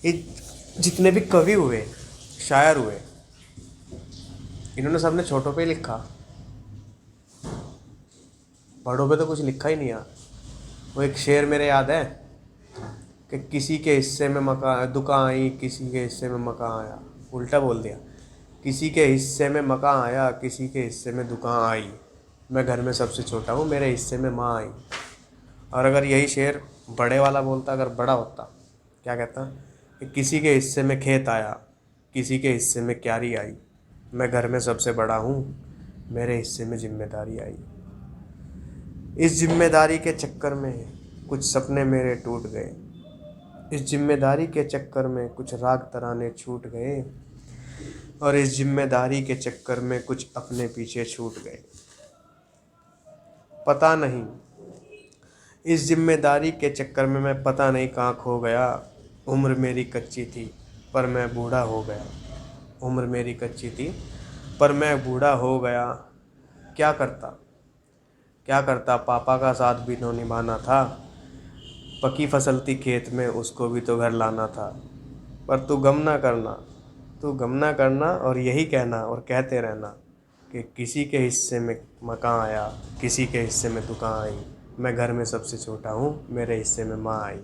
ये जितने भी कवि हुए, शायर हुए, इन्होंने सबने छोटों पे ही लिखा, बड़ों पे तो कुछ लिखा ही नहीं यार। वो एक शेर मेरे याद है कि किसी के हिस्से में मकान दुकान आई, किसी के हिस्से में मकान आया। उल्टा बोल दिया, किसी के हिस्से में मकान आया, किसी के हिस्से में दुकान आई, मैं घर में सबसे छोटा हूँ, मेरे हिस्से में माँ आई। और अगर यही शेर बड़े वाला बोलता, अगर बड़ा होता, क्या कहता कि किसी के हिस्से में खेत आया, किसी के हिस्से में क्यारी आई, मैं घर में सबसे बड़ा हूँ, मेरे हिस्से में जिम्मेदारी आई। इस जिम्मेदारी के चक्कर में कुछ सपने मेरे टूट गए, इस जिम्मेदारी के चक्कर में कुछ राग तराने छूट गए, और इस जिम्मेदारी के चक्कर में कुछ अपने पीछे छूट गए। पता नहीं, इस जिम्मेदारी के चक्कर में मैं पता नहीं कहाँ खो गया। उम्र मेरी कच्ची थी पर मैं बूढ़ा हो गया, उम्र मेरी कच्ची थी पर मैं बूढ़ा हो गया। क्या करता, क्या करता, पापा का साथ भी तो निभाना था, पकी फसल थी खेत में उसको भी तो घर लाना था। पर तू गम ना करना, तू गम ना करना, और यही कहना और कहते रहना कि किसी के हिस्से में मकान आया, किसी के हिस्से में दुकान आई, मैं घर में सबसे छोटा हूँ, मेरे हिस्से में माँ आई।